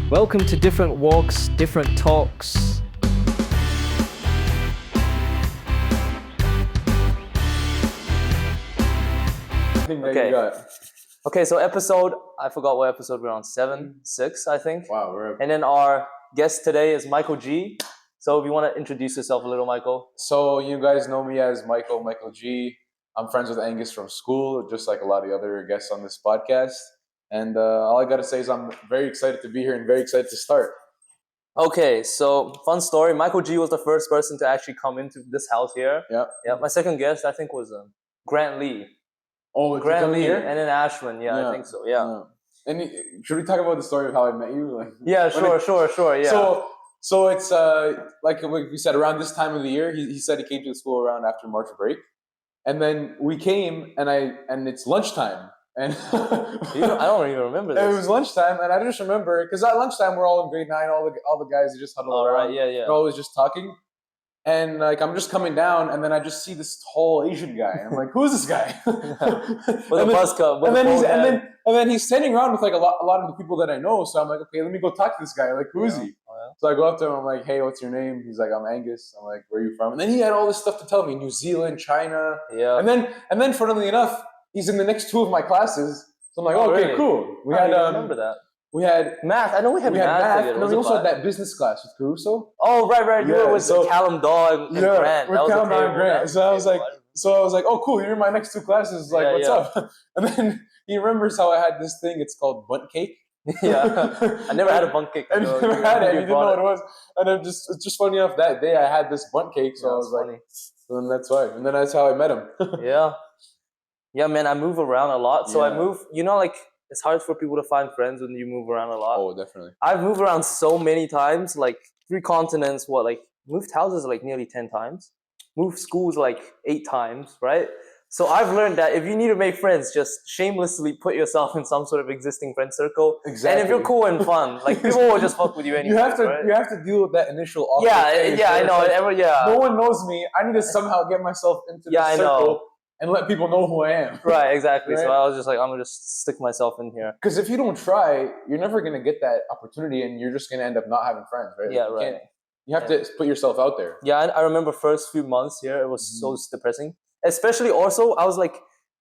Welcome to Different Walks, Different Talks. Okay. Okay, so I forgot what episode we're on, 6, I think. Wow, And then our guest today is Michael G. So if you want to introduce yourself a little, Michael. So you guys know me as Michael G. I'm friends with Angus from school, just like a lot of the other guests on this podcast. And all I got to say is I'm very excited to be here and very excited to start. Okay, so fun story. Michael G was the first person to actually come into this house here. Yeah. My second guest, I think, was Grant Lee. Oh, Grant Lee here? and then Ashwin. Yeah, I think so. Yeah. And should we talk about the story of how I met you? Yeah, sure. Yeah. So it's like we said, around this time of the year. He said he came to the school around after March break, and then we came and it's lunchtime. And I don't even remember this. It was lunchtime, and I just remember because at lunchtime we're all in grade 9. All the guys are just huddled around. Right, yeah. We're always just talking, and like I'm just coming down, and then I just see this tall Asian guy. I'm like, "Who's this guy?" With a buzz cut. And then he's standing around with like a lot of the people that I know. So I'm like, "Okay, let me go talk to this guy. Like, who is he?" Oh, yeah. So I go up to him. I'm like, "Hey, what's your name?" He's like, "I'm Angus." I'm like, "Where are you from?" And then he had all this stuff to tell me: New Zealand, China. Yeah. And then, funnily enough, he's in the next 2 of my classes. So I'm like, okay, really? cool. I remember that. We had math. I know we had math. And then we also had that business class with Caruso. Oh, right. You were with Callum Daw and Grant. With Callum Daw and Grant. So I was like, oh, cool. You're in my next 2 classes. Like, what's up? And then he remembers how I had this thing. It's called bunt cake. Yeah, I never had a bunt cake. I never had it. He didn't know what it was. And it's just funny enough that day I had this bunt cake. So I was like, so then that's why. And then that's how I met him. Yeah, man, I move around a lot. So I move, like, it's hard for people to find friends when you move around a lot. Oh, definitely. I've moved around so many times, like 3 continents, moved houses like nearly 10 times, moved schools like 8 times, right? So I've learned that if you need to make friends, just shamelessly put yourself in some sort of existing friend circle. Exactly. And if you're cool and fun, like people will just fuck with you anyway. You have to deal with that initial awkward phase. I know. No one knows me. I need to somehow get myself into the circle. And let people know who I am. Right, exactly. Right? So I was just like, I'm going to just stick myself in here. Because if you don't try, you're never going to get that opportunity and you're just going to end up not having friends, right? Yeah, right. You have to put yourself out there. Yeah, I remember first few months here, it was so depressing. Especially also, I was like,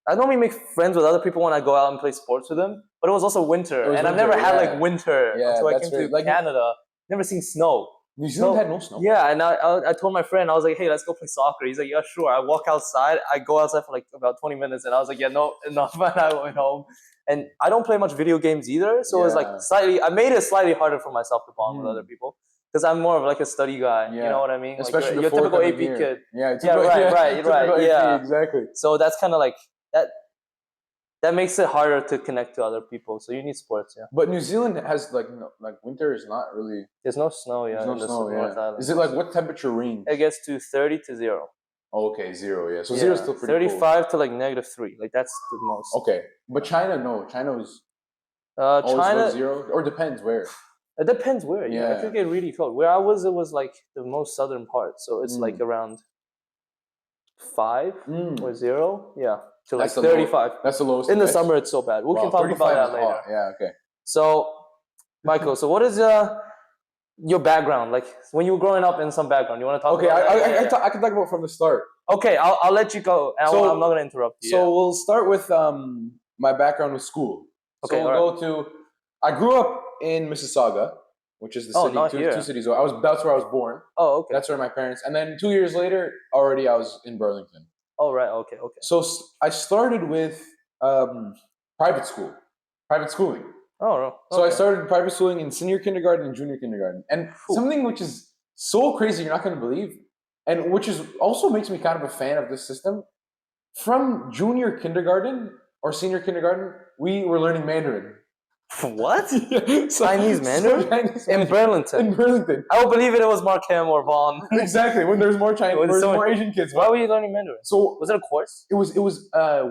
I normally make friends with other people when I go out and play sports with them. But it was also winter. I've never had like winter until I came to Canada. Never seen snow. New Zealand had no snow. Yeah, and I told my friend, I was like, hey, let's go play soccer. He's like, yeah, sure. I walk outside. I go outside for like about 20 minutes. And I was like, yeah, no, enough. And I went home. And I don't play much video games either. So it was like I made it slightly harder for myself to bond with other people. Because I'm more of like a study guy. You know what I mean? Especially like your typical AP kid. Yeah, right. Yeah, exactly. So that's kind of like that. That makes it harder to connect to other people. So you need sports, But New Zealand has like winter is not really. There's no snow, There's no snow, North Island. Is it like what temperature range? It gets to 30 to 0. Oh, okay, 0, yeah. So 0 is still pretty 35 to like -3. Like that's the most. Okay, but China, no. China was. China 0 or depends where. It depends where. Yeah, it could get really cold. Where I was, it was like the most southern part, so it's like around 5 or 0. Yeah. To like 35. That's the lowest. In the summer, it's so bad. We can talk about that later. Yeah, okay. So, Michael, so what is your background? Like when you were growing up in some background, you want to talk about that? I can talk about from the start. Okay, I'll let you go. I'm not going to interrupt you. So we'll start with my background with school. Okay, I grew up in Mississauga, which is the city, two cities away. That's where I was born. Oh, okay. That's where my parents. And then 2 years later, already I was in Burlington. Oh, right. Okay. So I started with private schooling. Oh, okay. So I started private schooling in senior kindergarten and junior kindergarten. And something which is so crazy, you're not going to believe, and which is also makes me kind of a fan of this system. From junior kindergarten or senior kindergarten, we were learning Mandarin. What? Chinese Mandarin? In Burlington. In Burlington. I would believe it was Markham or Vaughan. Exactly. When there's more Chinese, there's more Asian kids. Why were you learning Mandarin? So was it a course? It was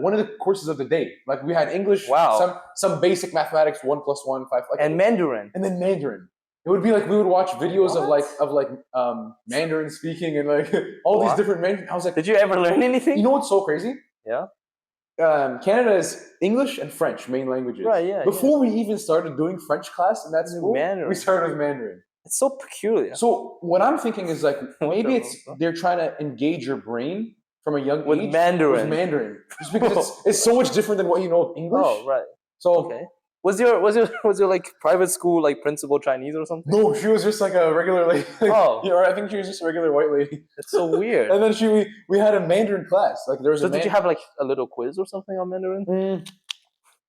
one of the courses of the day. Like we had English, some basic mathematics, 1 + 1 5, and Mandarin. And then Mandarin. It would be like we would watch videos of Mandarin speaking and like all these different Mandarin. I was like, did you ever learn anything? You know what's so crazy? Yeah. Canada is English and French main languages. Right, yeah, Before we even started doing French class in that school, Mandarin. we started with Mandarin. It's so peculiar. So what I'm thinking is like maybe the hell? they're trying to engage your brain from a young With age Mandarin. with Mandarin, just because it's so much different than what you know of English. Oh, right. So Okay. Was your like private school like principal Chinese or something? no, she was just like a regular lady. Oh. Yeah, or I think she was just a regular white lady. It's so weird. And then we had a Mandarin class. Like there was So a did you have like a little quiz or something on Mandarin?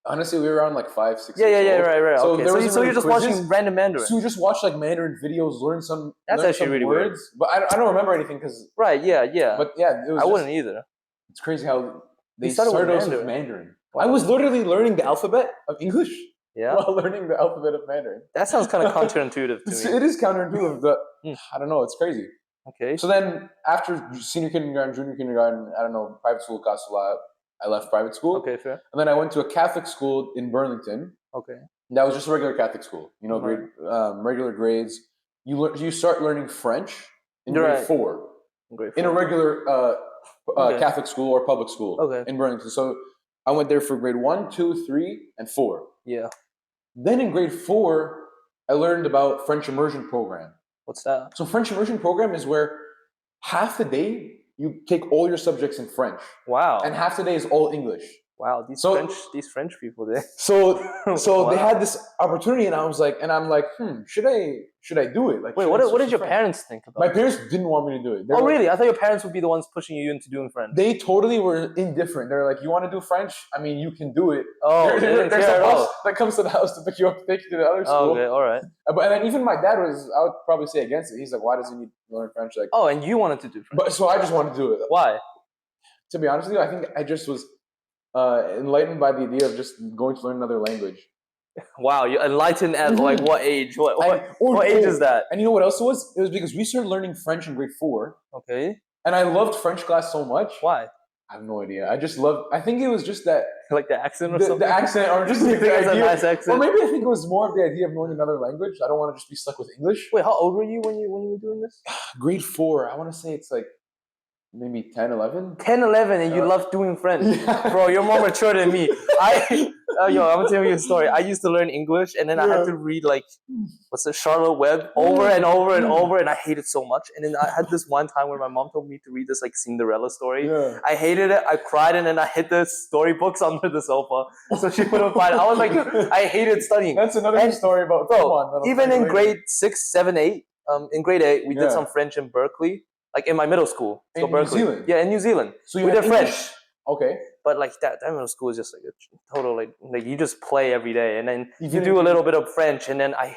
Honestly, we were around like 5, 6 Yeah, years old. right. So Okay. there wasn't So really you're just quizzes. watching random Mandarin. So we just watched like Mandarin videos, learn some. That's learn actually some really words, weird. but I don't remember anything because. Right. Yeah. But yeah, it was. I wouldn't either. It's crazy how they You started with started us with Mandarin. Mandarin. Wow. I was literally learning the alphabet of English Yeah. while learning the alphabet of Mandarin. That sounds kind of counterintuitive to me. It is counterintuitive, but Mm. I don't know. It's crazy. Okay. So then, after senior kindergarten, junior kindergarten, I don't know, private school cost a lot. I left private school, Okay, fair. and then I went to a Catholic school in Burlington. Okay. That was just a regular Catholic school. You know, Right. regular grades. You start learning French in Right. grade 4 Great. in a regular Okay. Catholic school or public school Okay. in Burlington. So I went there for grade 1, 2, 3, and 4. Yeah. Then in grade 4, I learned about French immersion program. What's that? So French immersion program is where half the day you take all your subjects in French, Wow. and half the day is all English. Wow. These So- French people there. So they Wow. had this opportunity, and I'm like, should I do it? Like, Wait, should I what switch did to your French? parents think about My it? parents didn't want me to do it. They Oh, were like- really? I thought your parents would be the ones pushing you into doing French. They totally were indifferent. They're like, you want to do French? I mean, you can do it. Oh, they didn't There's care a at bus all. that comes to the house to pick you up, to take you to the other Oh, school. okay, all right. But and then even my dad was, I would probably say against it. He's like, why does he need to learn French? Like, Oh, and you wanted to do French. but so I just wanted to do it. Why? To be honest with you, I think I just was enlightened by the idea of just going to learn another language. Wow, you enlightened at like what age? What age is that? And you know what else it was? It was because we started learning French in grade 4, Okay. and I loved French class so much. Why? I have no idea. I just loved. I think it was just that Like the accent or the something? accent, or just You like think the it's a idea. nice accent? Or maybe I think it was more of the idea of knowing another language. I don't want to just be stuck with English. Wait, how old were you when you were doing this? Grade 4, I want to say it's like maybe 10, 11. 10, 11, and you love doing French. Yeah. Bro, you're more mature than me. I'm gonna tell you a story. I used to learn English, and then I had Yeah. to read like, what's it, Charlotte Webb, over and over and over, and I hated it so much. And then I had this one time where my mom told me to read this like Cinderella story. Yeah. I hated it. I cried, and then I hid the storybooks under the sofa, so she couldn't find it. I was like, I hated studying. That's another And- story about. Bro, Come on, that'll even find in later. grade 6, 7, 8, in grade 8, we did Yeah. some French in Berkeley, like in my middle school. So In New Berkeley. Zealand? Yeah, in New Zealand. So you we had did English? French. Okay. But like that middle school is just like a total like you just play every day, and then you didn't do a do- little bit of French, and then I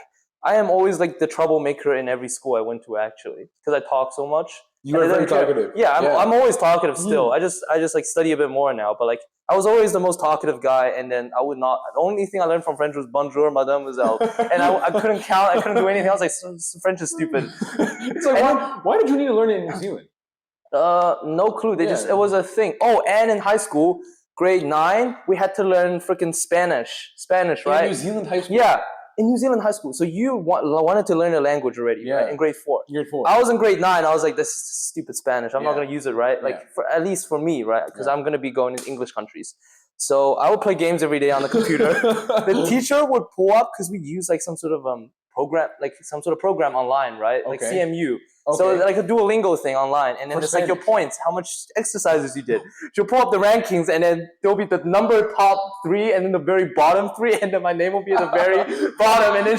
am always like the troublemaker in every school I went to actually because I talk so much. You were And I very didn't care. talkative. Yeah, I'm always talkative still. Mm. I just like study a bit more now, but like I was always the most talkative guy, and then I would not. The only thing I learned from French was bonjour, mademoiselle, and I couldn't count. I couldn't do anything. I was like, French is stupid. It's like, why did you need to learn it in New Zealand? No clue. They just Yeah. it was a thing. Oh, and in high school, grade 9, we had to learn freaking Spanish. Spanish, In right? New Zealand high school? Yeah, in New Zealand high school. So you wanted to learn a language already, Yeah. right? In grade 4. Grade 4. I was in grade 9. I was like, this is stupid Spanish. I'm not Yeah. gonna use it, right? Like Yeah. for at least for me, right? Because Yeah. I'm gonna be going in English countries. So I would play games every day on the computer. The teacher would pull up because we use like some sort of program, like some sort of program online, right? Like Okay. CMU. So Okay. like a Duolingo thing online, and then For it's like your Spanish. points, how much exercises you did. She'll pull up the rankings, and then there'll be the number top 3, and then the very bottom 3, and then my name will be at the very bottom, and then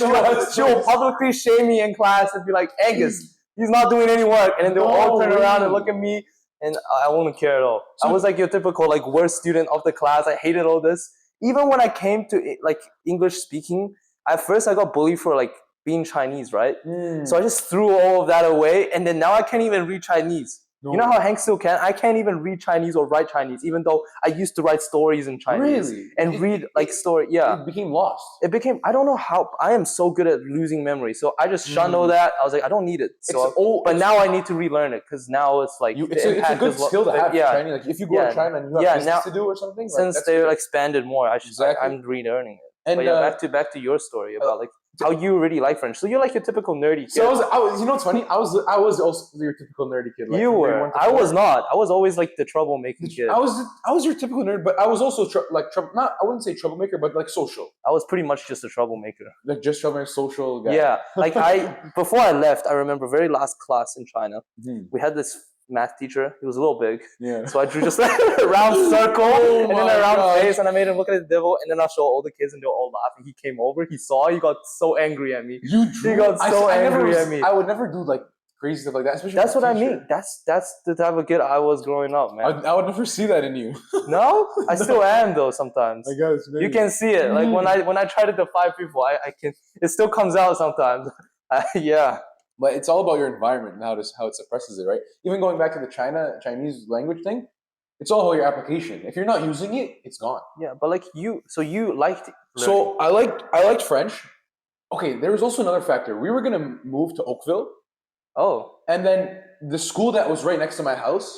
she'll publicly shame me in class and be like, Angus, he's not doing any work, and then they'll all No, turn around and really? look at me, and I won't care at all. I was like your typical like worst student of the class. I hated all this. Even when I came to like English speaking, at first I got bullied for like being Chinese, right? So I just threw all of that away, and then now I can't even read Chinese. You know how Hank still can? I can't even read Chinese or write Chinese, even though I used to write stories in Chinese. Really? And read like story. Yeah. It became lost. It became, I don't know how, I am so good at losing memory. So I just shunned all that. I was like, I don't need it. So, but now I need to relearn it because now it's like, It's a good skill to have. Yeah. Chinese. Like if you go Yeah. to China and you have Yeah, business now- to do or something. Since that's they're good. expanded more, Exactly. I'm relearning it. And But yeah, back to your story about like, how you really like French. So you're like your typical nerdy kid. So I was, you know what's funny? I was also your typical nerdy kid. Like You from grade were. 1 to I 4. was not. I was always like the troublemaking kid. I was your typical nerd, but I was also not, I wouldn't say troublemaker, but like social, I was pretty much just a troublemaker. like just troublemaker, social guy. Yeah, like before I left, I remember very last class in China, Mhm. we had this math teacher. He was a little big, Yeah. so I drew just a round circle and then my a round gosh. face, and I made him look at the devil, and then I showed all the kids, and they were all laughing. He came over, he saw, he got so angry at me. You drew. He got so angry at me. I would never do like crazy stuff like that. Especially That's with what a I teacher. mean. That's the type of kid I was growing up, man. I would never see that in you. No, I still am though. Sometimes I guess maybe. you can see it. Like when I try to defy people, I can. It still comes out sometimes. Yeah. But it's all about your environment and how it suppresses it, right? Even going back to the Chinese language thing, it's all about your application. If you're not using it, it's gone. Yeah, but like so you liked. So I liked French. Okay, there was also another factor. We were gonna move to Oakville, Oh, and then the school that was right next to my house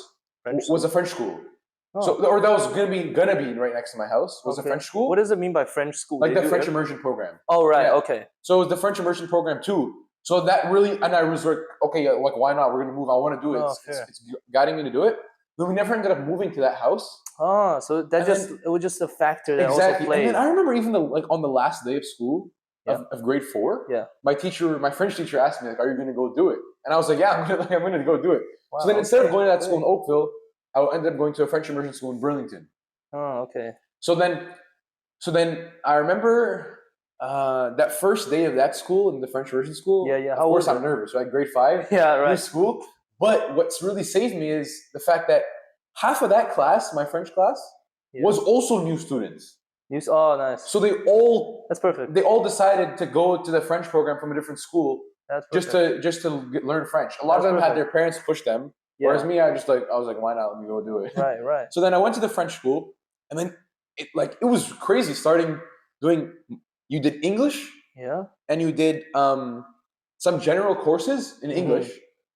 was a French school. Oh. So, or that was gonna be right next to my house was a Okay. French school, What does it mean by French school? like They the do French every- immersion program. Oh right, Yeah. okay. So it was the French immersion program too. So that really, and I was like, okay, like why not? We're gonna move. I want to do it. Oh, It's guiding me to do it. But we never ended up moving to that house. Oh, so that And it was just a factor that Exactly. also played. And then I remember even on the last day of school of grade 4, Yeah. my French teacher asked me like, "Are you gonna go do it?" And I was like, "Yeah, I'm gonna go do it." Wow, So then instead of okay, going to that school in great. Oakville, I ended up going to a French immersion school in Burlington. Oh, okay. So then I remember that first day of that school in the French immersion school. Yeah, yeah. Of How course, was I'm it? nervous, right? Grade 5. Yeah, New right. school. But what's really saved me is the fact that half of that class, my French class, Yeah. was also new students. Oh, nice. So That's perfect. they all decided to go to the French program from a different school That's perfect. just to learn French. A lot of That's them had perfect. their parents push them, Yeah. whereas me, I was like, why not? Let me go do it. Right, right. So then I went to the French school, and then it was crazy starting doing. You did English, Yeah. and you did some general courses in English,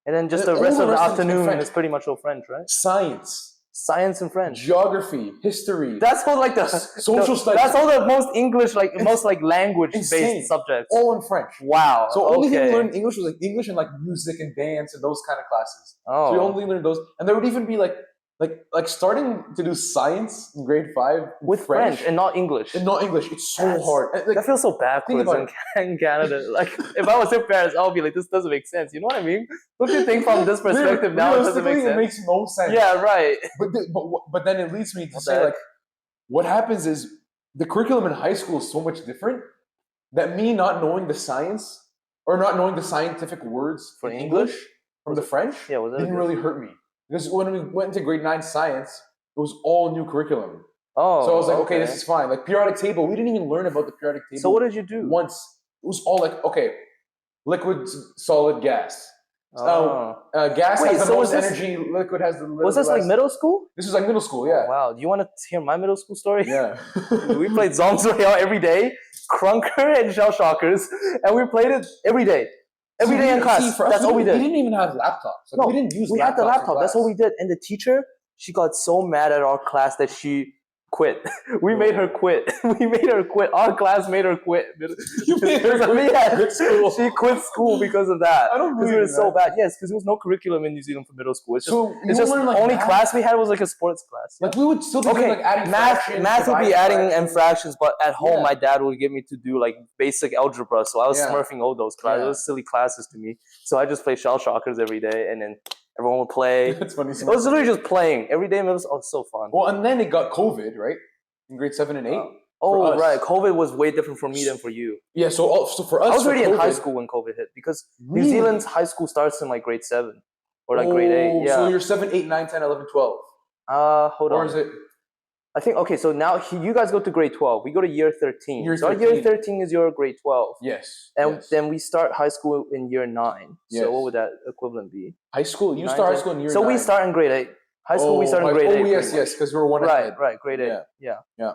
And then just And the all rest the of the rest is in afternoon French. is pretty much all French, right? science, Science and French. geography, history, That's all like the social studies. That's all the most English, like It's most like language insane. based subjects. all in French. Wow. So only thing we okay. learned in English was like English and like music and dance and those kind of classes. Oh. So we only learned those, and there would even be like starting to do science in grade 5 with French and not English. and not English. It's so That's- hard. And, like, That feels so backwards about in Canada. Like, if I was in Paris, I would be like, this doesn't make sense. You know what I mean? Don't you think from this perspective now it doesn't make realistically, sense? it makes no sense. Yeah, right. But then it leads me to What say the like, what happens is the curriculum in high school is so much different that me not knowing the science or not knowing the scientific words For in English? from the French Yeah, was that didn't good? really hurt me. Because when we went into grade 9 science, it was all new curriculum. Oh. So I was like, okay, this is fine. Like periodic table, we didn't even learn about the periodic table. So what did you do? Once. It was all like, okay, liquid, solid, gas. Oh. Gas Wait, has the so most was this- energy. Liquid has the. Was this like less. middle school? This was like middle school, yeah. Wow. Do you want to hear my middle school story? Yeah. We played Zongs Royale every day, Crunker and Shell Shockers, and we played it every day. Every day in class. That's all we did. We didn't even have laptops. Like, No, we didn't use we had the laptops in laptop. That's class. what we did. And the teacher, she got so mad at our class that she quit. We made her quit. We made her quit. Our class made her quit. You made her quit Yeah, school. She quit school because of that. I don't Because believe it was so bad. Yes, because there was no curriculum in New Zealand for middle school. It's just, So it's you just learn, like, only math? class we had was like a sports class. Like we would still be doing, like adding fractions, Math would be dividing adding fractions. and fractions, but at home Yeah. my dad would get me to do like basic algebra, so I was Yeah. smurfing all those classes. Yeah. It was silly classes to me. So I just played Shell Shockers every day, and then everyone would play. That's funny. It was literally just playing every day. It was so fun. Well, and then it got COVID, right? In grade 7 and 8. Oh us. right, COVID was way different for me than for you. Yeah. So for us, I was for already in high COVID- school when COVID hit because New Really? Zealand's high school starts in like grade 7 or like grade 8. Oh, Yeah. So you're 7, 8, 9, 10, 11, 12. Hold Or on. is it? I think okay. So now you guys go to grade 12. We go to year 13. Year So our year 13. 13 is your grade 12. Yes. And yes. then we start high school in year 9. Yes. So what would that equivalent be? high school. You start high school in year So 9. we start in grade 8. High school we start in grade 8. Oh yes, pretty yes, because we were one much. Right, ahead. right, grade 8. Yeah. Yeah.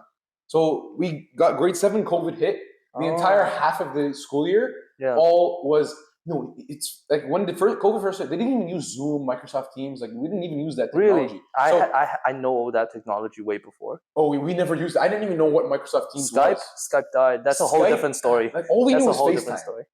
So we got grade 7. COVID hit. The entire half of the school year Yeah. all was No, it's like when the first COVID first started, they didn't even use Zoom, Microsoft Teams. Like we didn't even use that Really? technology. So, I know that technology way before. oh, we never used it. I didn't even know what Microsoft Teams Skype? was. Skype died. That's a whole Skype, different story. Like all we That's knew a was whole different FaceTime. story.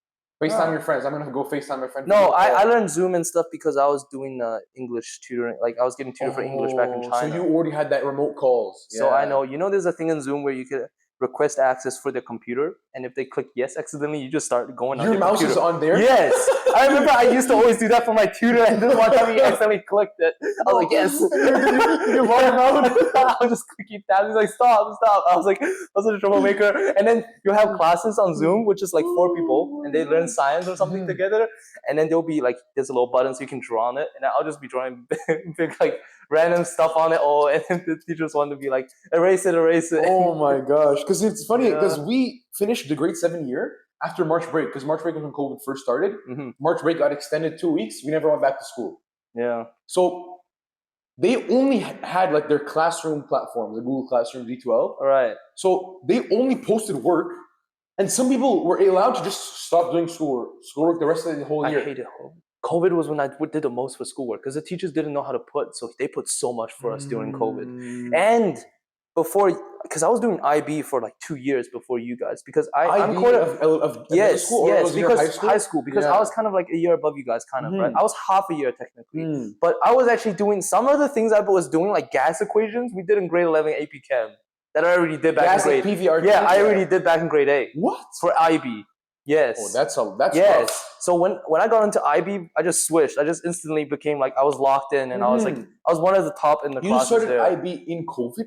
FaceTime Oh. your friends. I'm gonna go FaceTime my friend. No, I learned Zoom and stuff because I was doing English tutoring. Like I was getting tutored for English back in China. So you already had that remote calls. So I know, there's a thing in Zoom where you could request access for their computer, and if they click yes accidentally, you just start going on Your their mouse computer. is on there? Yes. I remember I used to always do that for my tutor, and this one time he accidentally clicked it. I was like, yes. You log him out? I was just clicking tabs. He's like, stop. I was like, I was a troublemaker. And then you have classes on Zoom, which is like 4 people, and they learn science or something together. And then there'll be like, there's a little button so you can draw on it, and I'll just be drawing big like random stuff on it. Oh, and then the teachers want to be like, erase it. Oh my gosh. Because it's funny, because we finished the grade 7 year after March break, because March break was when COVID first started. Mm-hmm. March break got extended 2 weeks. We never went back to school. Yeah. So they only had like their classroom platform, the Google Classroom D12. All right. So they only posted work, and some people were allowed to just stop doing schoolwork the rest of the whole year. I hated COVID was when I did the most for schoolwork because the teachers didn't know how to put, so they put so much for us during COVID. And before, because I was doing IB for like 2 years before you guys, because I'm IB quite of yes, school, or was it because high school, because I was kind of like a year above you guys, kind of, right? I was half a year technically, but I was actually doing some of the things I was doing, like gas equations. We did in grade 11 AP Chem that I already did back in grade. PVR. Yeah, I already did back in grade 8. What for IB? Yes. Oh, that's yes. rough. So when I got into IB, I just switched. I just instantly became like I was locked in, and I was like I was one of the top in the classes You started there. IB in COVID?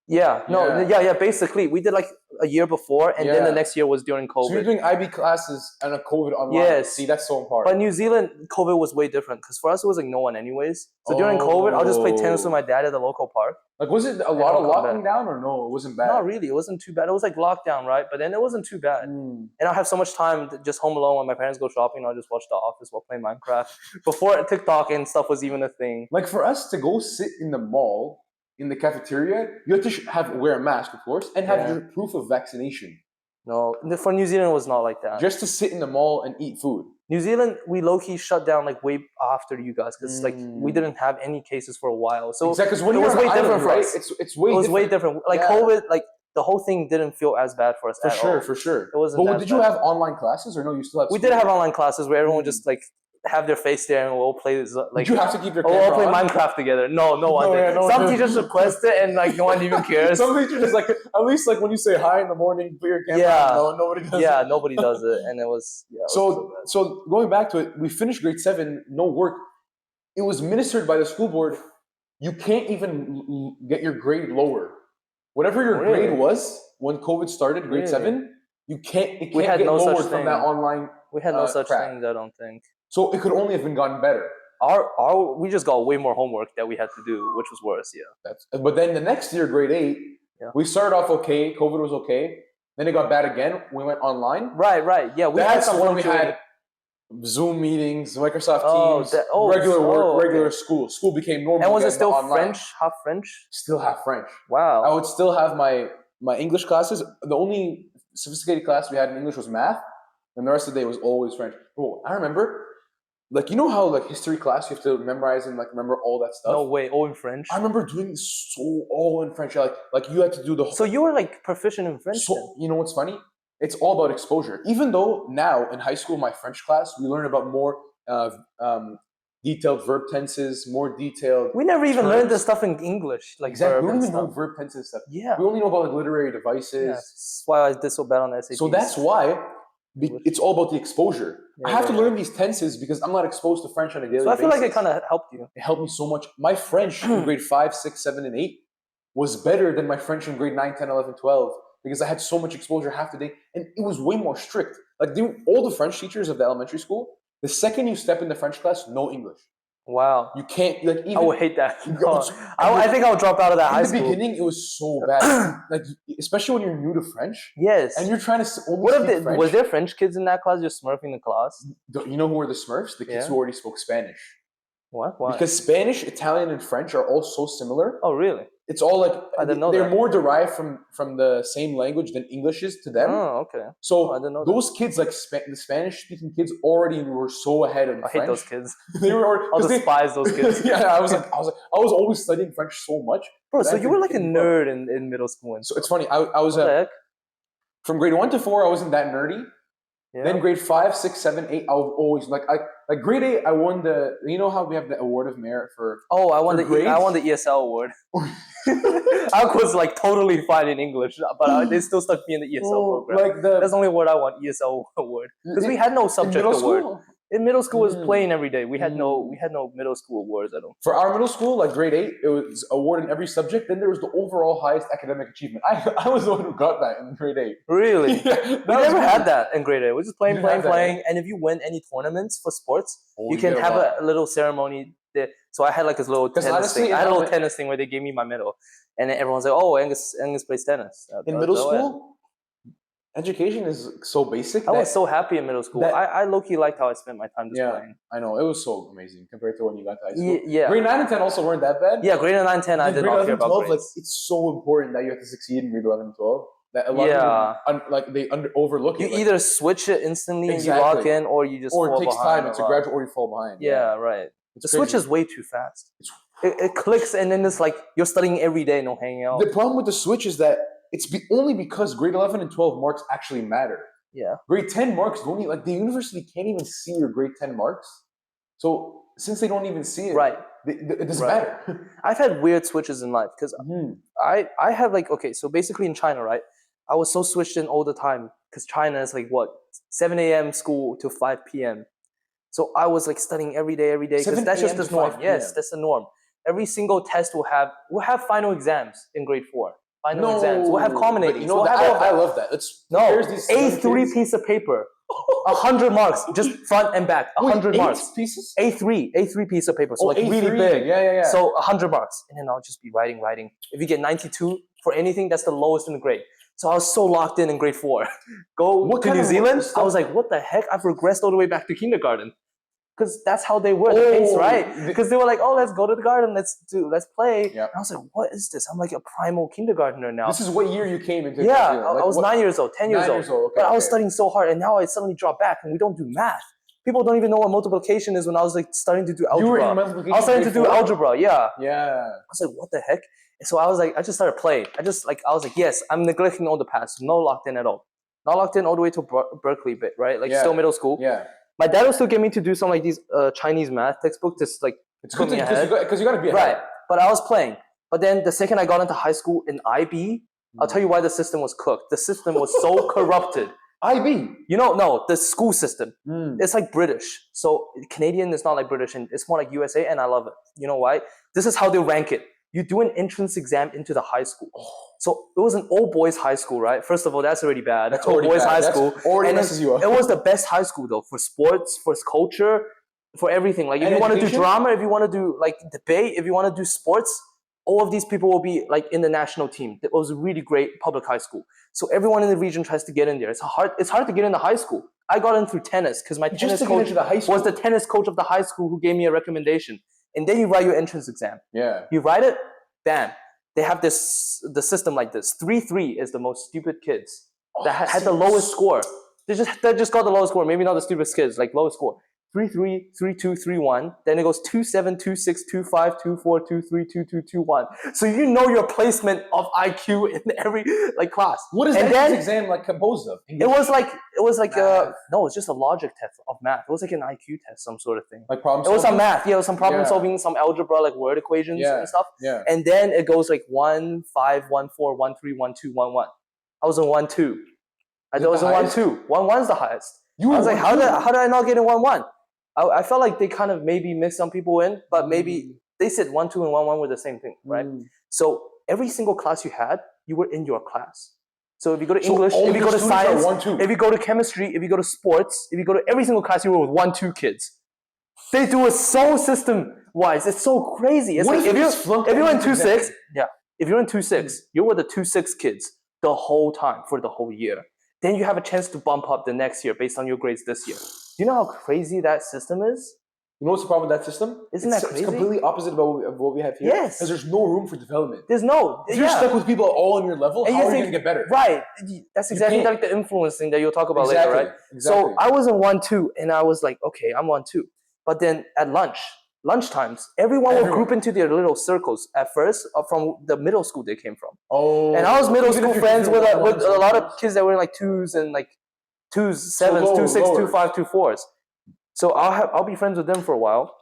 Yeah. No. Yeah. Basically, we did like a year before, and then the next year was during COVID. So you're doing IB classes and a COVID online. Yes. See, that's so important. But New Zealand, COVID was way different because for us it was like no one anyways. So during COVID, I'll just play tennis with my dad at the local park. Like, was it a lot of locking down or no? It wasn't bad. Not really. It wasn't too bad. It was like lockdown, right? But then it wasn't too bad. And I have so much time just home alone when my parents go shopping. I'll just watch The Office while playing Minecraft. Before TikTok and stuff was even a thing. Like for us to go sit in the mall, in the cafeteria, you have to wear a mask, of course, and have your proof of vaccination. No, for New Zealand, it was not like that. Just to sit in the mall and eat food. New Zealand, we low-key shut down like way after you guys because like we didn't have any cases for a while. So exactly, because when it was way different for us. It's way different. Way different. Like COVID, like the whole thing didn't feel as bad for us at all. For sure. It wasn't. But did you have online classes or no? You still had. We did have online classes where everyone would just like have their face there and we'll all play like. Did you have to keep your camera we'll all play on? Minecraft together. No one did. Some teachers request it and like no one even cares. Some teachers just like at least like when you say hi in the morning, put your camera on. No, nobody does it. Yeah, nobody does it, and it was So going back to it, we finished grade 7, no work. It was ministered by the school board. You can't even get your grade lower. Whatever your grade was when COVID started, grade 7, it can't get lowered from that online. We had no such things, I don't think. So it could only have been gotten better. We just got way more homework that we had to do, which was worse. Yeah. But then the next year, grade 8, we started off okay. COVID was okay. Then it got bad again. We went online. Right. Yeah, we had some when we had Zoom meetings, Microsoft Teams, regular school. School became normal. And was it still online. half French? Still half French. Wow. I would still have my English classes. The only sophisticated class we had in English was math, and the rest of the day was always French. Bro, I remember, like, you know how like history class you have to memorize and like remember all that stuff. No way, all in French. I remember doing so all in French. Like you had to do the whole. So you were like proficient in French. So you know what's funny? It's all about exposure. Even though now in high school, my French class, we learn about more detailed verb tenses, more detailed. We never even learned this stuff in English, like exactly. We don't even know verb tenses stuff. Yeah. We only know about like literary devices. Yeah. That's why I did so bad on the SAT. So that's why it's all about the exposure. I have to learn these tenses because I'm not exposed to French on a daily basis. So I feel like it kind of helped you. It helped me so much. My French in grade 5, 6, 7, and 8 was better than my French in grade 9, 10, 11, 12 because I had so much exposure half the day. And it was way more strict. Like all the French teachers of the elementary school, the second you step in the French class, no English. Wow. You can't, like, even. I would hate that. I think I would drop out of that high school. In the beginning, it was so bad. Like, especially when you're new to French. Yes. And you're trying to only speak French. Was there French kids in that class just smurfing the class? You know who were the Smurfs? The kids who already spoke Spanish. What? Why? Because Spanish, Italian, and French are all so similar. Oh, really? it's all like I didn't know they're that. more derived from the same language than English is to them. Oh, okay. So I didn't know those kids, like the Spanish-speaking kids, already were so ahead of the I hate French. those kids. They were I'll 'cause they- despise those kids. Yeah, I was always studying French so much. Bro, that so I you were could like a keep up. nerd in middle school and So stuff. it's funny. I was What the heck? from grade 1 to 4, I wasn't that nerdy. Yeah. Then grade 5, 6, 7, 8, I was always like grade 8. I won the. You know how we have the award of merit for. Oh, I won for I grades? won the ESL award. I was like totally fine in English, but they still stuck me in the ESL program. Like the. That's the only award I want, ESL award, because we had no in subject middle award. school? In middle school, it was Mm. playing every day. We had no middle school awards at all. For our middle school, like grade 8, it was award in every subject. Then there was the overall highest academic achievement. I was the one who got that in grade 8. Really? Yeah, We never had that in grade 8. We're just playing, You didn't have that, playing. And if you win any tournaments for sports, you you can get a have lot. a little ceremony there. So I had like this little 'Cause tennis honestly, thing. I had a in little ele- tennis thing where they gave me my medal. And then everyone's like, oh, Angus plays tennis. In middle school, education is so basic. I was so happy in middle school. that- I low-key liked how I spent my time just playing. I know it was so amazing compared to when you got to high school. Yeah. Grade 9 and 10 also weren't that bad. Yeah, grade 9, 10, I Then did grade not 11, care about 12, like grades. it's so important that you have to succeed in grade 11 and 12. That a lot Yeah. of people they overlook You it. Like, either switch it instantly and you Exactly. lock in, or you just or fall it takes behind time. a It's a lot. gradual, or you fall behind. Yeah, right. It's The switch crazy. is way too fast. It clicks and then it's like you're studying every day, no hanging out. The problem with the switch is that it's only because grade 11 and 12 marks actually matter. Yeah. Grade 10 marks don't even, like the university can't even see your grade 10 marks. So since they don't even see it, Right. it doesn't Right. matter. I've had weird switches in life because I had like, okay, so basically in China, right? I was so switched in all the time because China is like what, 7 a.m. school to 5 p.m. So I was like studying every day because 7 that's just a.m. the to norm. 5 Yes, p.m. that's the norm. Every single test we'll have final exams in grade 4. Final exams. We'll have culminating. You know, we'll have all I that. love that. No, there's these young A3 kids- piece of paper, 100 marks, just front and back, 100 Wait, marks. 8 pieces? A3 piece of paper, so like A3. really big. Yeah. So 100 marks, and then I'll just be writing. If you get 92 for anything, that's the lowest in the grade. So I was so locked in grade 4. Go What to kind New of Zealand, stuff- I was like, what the heck? I've regressed all the way back to kindergarten. Because that's how they were, the pace, right? Because they were like, oh, let's go to the garden, let's play. Yeah. And I was like, what is this? I'm like a primal kindergartner now. This is what year you came into New Yeah, Zealand? I was 9 years old, 10 years 9 old. years old, okay, but I was okay. studying so hard, and now I suddenly drop back, and we don't do math. People don't even know what multiplication is when I was like starting to do algebra. You were in multiplication I was starting to grade do 4? algebra, yeah. Yeah. I was like, what the heck? And so I was like, I just started playing. I was like, yes, I'm neglecting all the past. No locked in at all. Not locked in all the way to Berkeley bit, right? Like still middle school. Yeah. My dad will still get me to do some like these Chinese math textbooks, just like It's put good me ahead. because you got to be ahead. Right. But I was playing. But then the second I got into high school in IB, I'll tell you why the system was cooked. The system was so corrupted. IB. You know, no, the school system. It's like British. So Canadian is not like British, and it's more like USA, and I love it. You know why? This is how they rank it. You do an entrance exam into the high school. So it was an all boys high school, right? First of all, that's already bad. That's all already boys bad. high That's school. already And messes you up. It was the best high school though, for sports, for culture, for everything. Like if And you want to do education? drama, if you want to do like debate, if you want to do sports, all of these people will be like in the national team. It was a really great public high school. So everyone in the region tries to get in there. It's hard to get into high school. I got in through tennis because my Just tennis to get coach into the high school. was the tennis coach of the high school who gave me a recommendation. And then you write your entrance exam. Yeah. You write it, bam. They have the system like this. 3-3 is the most stupid kids that had the lowest score. They just got the lowest score. Maybe not the stupidest kids, like lowest score. 3-3, 3-2, 3-1. Then it goes 2-7, 2-6, 2-5, 2-4, 2-3, 2-2, 2-1. So you know your placement of IQ in every like class. What is And that then exam like composed of? it was like Math. no, it's just a logic test of math. It was like an IQ test, some sort of thing. Like problem It was some solving? math, yeah, it was some problem Yeah. solving, some algebra, like word equations and stuff. Yeah. And then it goes like 1, 5, 1, 4, 1, 3, 1, 2, 1, 1. I was in 1, 2. I Is it was the in 1, highest? 2. 1, 1 is the highest. You I were was like, 1, 2? how did I not get in 1, 1? I felt like they kind of maybe mixed some people in, but maybe they said 1, 2, and 1, 1 were the same thing, right? So every single class you had, you were in your class. So if you go to English, all if you the go to students are science, 1, 2. if you go to chemistry, if you go to sports, if you go to every single class, you were with 1, 2 kids. They do it so system-wise. It's so crazy. It's What like if you just flunked if you're in every 2-6, exam? yeah. If you're in 2-6, you're with the 2-6 kids the whole time for the whole year. Then you have a chance to bump up the next year based on your grades this year. Do you know how crazy that system is? You know what's the problem with that system? Isn't that crazy? It's completely opposite of what we have here. Yes. Because there's no room for development. There's no. If you're stuck with people all on your level, And how you are you think- going to get better? Right. That's exactly can't. like the influence thing that you'll talk about Exactly. later, right? Exactly. So I was in 1-2, and I was like, okay, I'm 1-2. But then at lunchtimes, everyone would group into their little circles at first from the middle school they came from. Oh. And I was middle Even if school you're friends with doing a lot of kids that were in like 2s and like 2s, 7s, 2 6, 2 5, 2 4s. So I'll be friends with them for a while.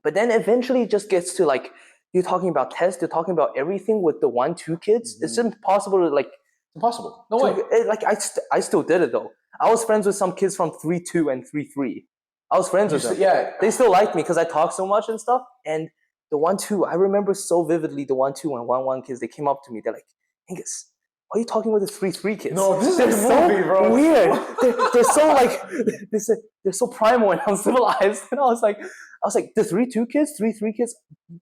But then eventually it just gets to like, you're talking about tests, you're talking about everything with the 1-2 kids. It's impossible to like. Impossible. No way. I still did it though. I was friends with some kids from 3-2 and 3-3. I was friends with them. Yeah. They still liked me because I talk so much and stuff. And the 1-2, I remember so vividly the 1-2 and 1-1 kids, they came up to me. They're like, Angus, why are you talking with the 3-3 kids? No, this is they're like a so movie, bro. weird. They're so like, they're so primal and uncivilized. And I was like, the 3-2 kids, 3-3 kids,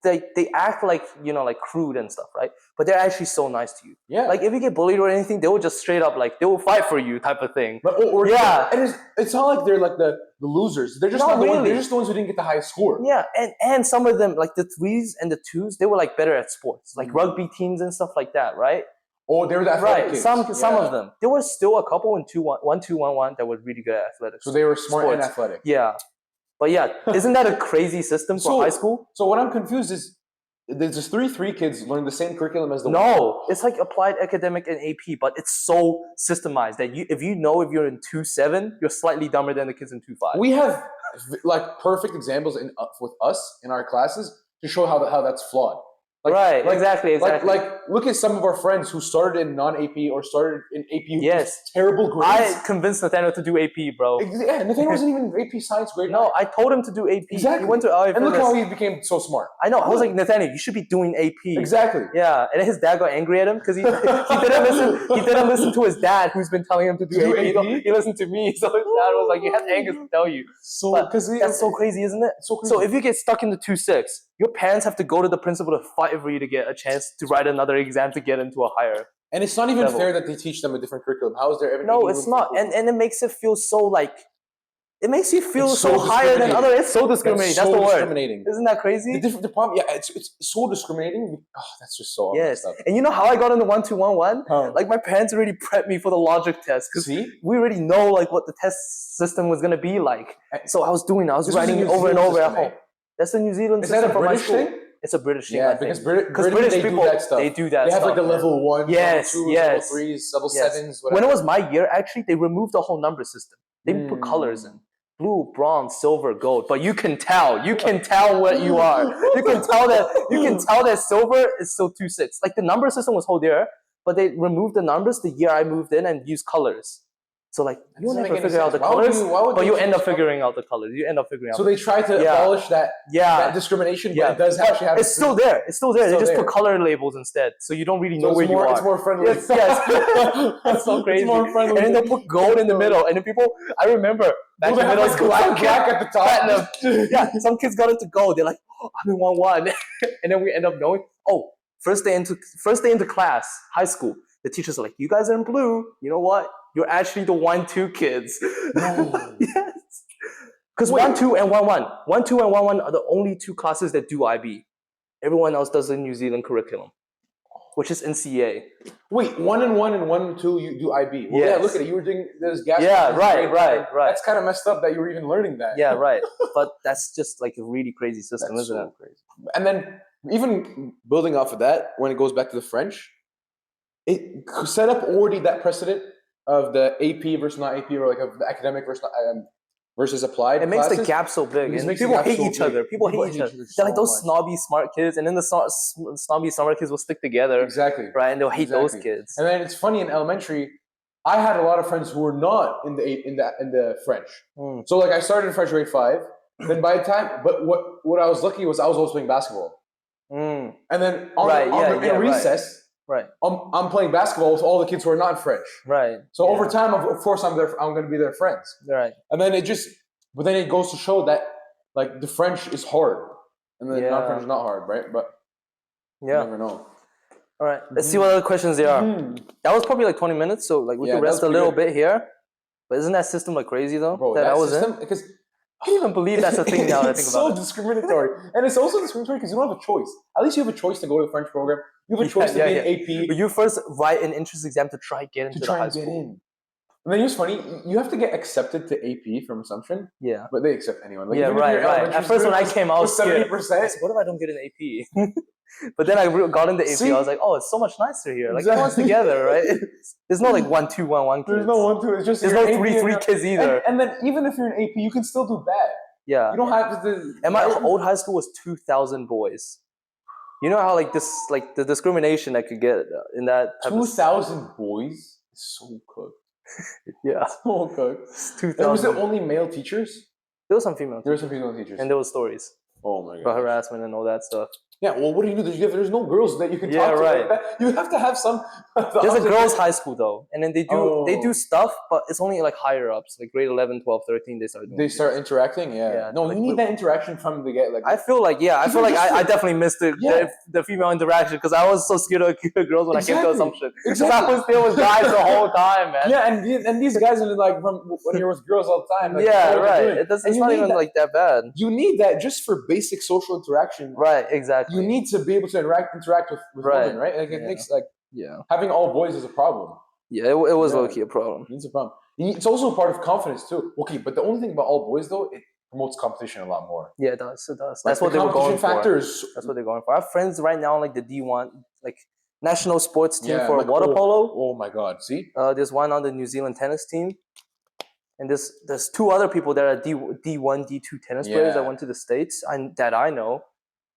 they act like, like crude and stuff, right? But they're actually so nice to you. Yeah. Like if you get bullied or anything, they will just straight up like, they will fight for you type of thing. But, and it's not like they're like the losers. They're just Not the ones, really. they're just the ones who didn't get the highest score. Yeah, and some of them, like the 3s and the 2s, they were like better at sports, like rugby teams and stuff like that, right? Oh, they were the athletic Right, kids. some of them. There were still a couple in 1-2, 1-1 that were really good at athletics. So they were smart and Sports. athletic. Yeah. But yeah, isn't that a crazy system for high school? So what I'm confused is, there's just 3-3 kids learning the same curriculum as the No, it's like applied academic and AP, but it's so systemized that if you're in 2-7, you're slightly dumber than the kids in 2-5. We have like perfect examples with us in our classes to show how that's flawed. Like, exactly. Like look at some of our friends who started in non-AP or started in AP with terrible grades. I convinced Nathaniel to do AP, bro. Yeah, Nathaniel wasn't even AP science grade. No, I told him to do AP. Exactly. He went to LA and look how he became so smart. I know. I was like, Nathaniel, you should be doing AP. Exactly. Yeah, and then his dad got angry at him because he didn't listen to his dad, who's been telling him to do AP. He listened to me, so his dad was like, "You had Angus to tell you." So that's so crazy, isn't it? So if you get stuck in the 2-6, your parents have to go to the principal to fight for you to get a chance to write another exam to get into a higher. And it's not even level. fair that they teach them a different curriculum. How is there ever? No, it's not, and it makes it feel so like. It makes you feel It's so so higher than other. It's so discriminating. That's so the word. discriminating. Isn't that crazy? The problem, yeah, it's so discriminating. Oh, that's just so Yes. messed up. And you know how I got into 1-2, 1-1? How? Like my parents already prepped me for the logic test because we already know like what the test system was gonna be like. So I was writing it over and over at home. That's the New Zealand system for my school. It's a British thing. Yeah, because British people do that stuff. They do that. They have stuff, like the level 1, yes, level 2, yes, level 3s, level yes. 7s, whatever. When it was my year, actually, they removed the whole number system. They put colors in. Blue, bronze, silver, gold. But you can tell. You can tell what you are. You can tell that silver is still 2-6. Like the number system was whole there, but they removed the numbers the year I moved in and used colors. So like you will never figure out the colors, but you end up figuring out the colors. You end up figuring out. So they try to abolish that discrimination, but it does actually have. It's still there. It's still there. They just put color labels instead, so you don't really know where you are. It's more friendly. Yes. That's so crazy. It's more friendly. And then they'll put gold in the middle, and then people. I remember back in middle school, black at the top. Yeah, some kids got into gold. They're like, oh, I'm in 1-1, and then we end up knowing. Oh, first day into class, high school. The teachers are like, you guys are in blue. You know what? You're actually the 1-2 kids. No. Yes. Because 1-2 and 1-1. 1-2 and 1-1 are the only two classes that do IB. Everyone else does the New Zealand curriculum, which is NCA. Wait, 1-1 and 1-2, you do IB. Well, yeah, look at it. You were doing this gas. Yeah, right. That's kind of messed up that you were even learning that. Yeah, right. But that's just like a really crazy system, isn't it? Crazy. And then even building off of that, when it goes back to the French, it set up already that precedent of the AP versus not AP, or like of the academic versus applied. It makes classes. the gap so big, and people hate each other. People hate each other. They're like those snobby smart kids, and then the snobby smart kids will stick together. Exactly. Right, and they'll hate those kids. And then it's funny, in elementary, I had a lot of friends who were not in the French. So like I started in French grade 5. Then by the time, but what I was lucky was I was always playing basketball. And then in recess. Right. I'm playing basketball with all the kids who are not French. Right. So over time, of course, I'm going to be their friends. Right. And then it goes to show that like the French is hard, and the non-French is not hard, right? But you never know. All right. Let's see what other questions there are. That was probably like 20 minutes, so like we can rest a little bit here. But isn't that system like crazy though? Bro, that I was system, in. Because I can't even believe that's a thing now that I think It's about so it. discriminatory. And it's also discriminatory because you don't have a choice. At least you have a choice to go to a French program. You have a choice to be an AP. But you first write an entrance exam to try get into to try the high and get school. in. And then it's funny, you have to get accepted to AP from Assumption. Yeah. But they accept anyone. Like, Yeah, even if right, you're right. elementary At first when I student came, I was with scared. 70%. I said, what if I don't get an AP? But then I got into AP. See? I was like, oh, it's so much nicer here. Like Exactly. everyone's together, right? There's no like 1, 2, 1, 1 kids. There's no 1, 2. It's just There's you're no an 3, AP 3 kids either. And then even if you're an AP, you can still do bad. Yeah. You don't have to. And my old high school was 2,000 boys. You know how like the discrimination I could get in that type 2,000 boys is so cooked. Yeah. So cooked. 2,000. And was it only male teachers? There was some female There were teachers. some female teachers. And there was stories Oh my god. about harassment and all that stuff. Yeah, well, what do you do? There's no girls that you can Yeah, talk to. right. Like that. You have to have some. There's a girls' high school though, and then they Oh. do stuff, but it's only like higher ups, like grade 11, 12, 13. They start doing. They things. start interacting. Yeah. Yeah, No, like, you need that interaction from the get. Like I feel like I definitely missed the female interaction because I was so scared of girls when I came to Exactly. Assumption. Because Exactly. I was there with guys the whole time, man. Yeah, and these guys are like from when you're with girls all the time. Like, Yeah, what they're right. doing. It's And you not need even that. like that bad. You need that just for basic social interaction. Right, exactly. You need to be able to interact with Right. women, right? Like it Yeah. makes like Yeah. having all boys is a problem. Yeah, it was Yeah. low-key a problem. It's a problem. It's also a part of confidence too. Okay, but the only thing about all boys though, it promotes competition a lot more. Yeah, it does. It does. Like, That's what the they were going competition factor for. is That's what they're going for. I have friends right now, like the D1, like national sports team Yeah, for like, water polo. Oh my god! See, There's one on the New Zealand tennis team, and there's 2 other people that are D1, D2 tennis players that Yeah. went to the States that I know.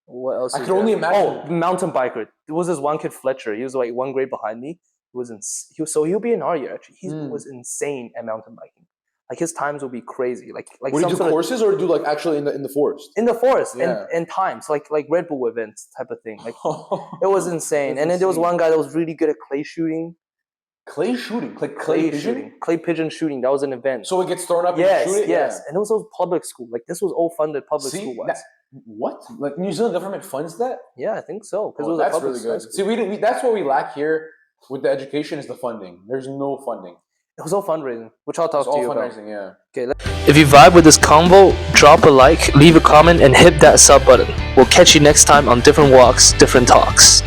What else? I is can only there? imagine. Oh, mountain biker. There was this one kid Fletcher. He was like 1 grade behind me. He'll be in our year actually. He was insane at mountain biking. Like his times will be crazy. Like Would you some do sort of- courses or do like actually in the forest? in the forest Yeah. and times like Red Bull events type of thing. Like It it was insane. And then there was one guy that was really good at clay shooting. clay shooting, like clay pigeon. shooting, clay pigeon shooting. That was an event. So it gets thrown up. yes, and you shoot it. yes, and it was all public school. Like this was all funded public See, school wise. what? Like New Zealand government funds that? Yeah, I think so. Because Oh, it was a that's public really high good. school. See, we that's what we lack here with the education is the funding. There's no funding. It was all fundraising, which I'll talk It's to all you about. fundraising. Yeah. Okay. If you vibe with this convo, drop a like, leave a comment, and hit that sub button. We'll catch you next time on Different Walks, Different Talks.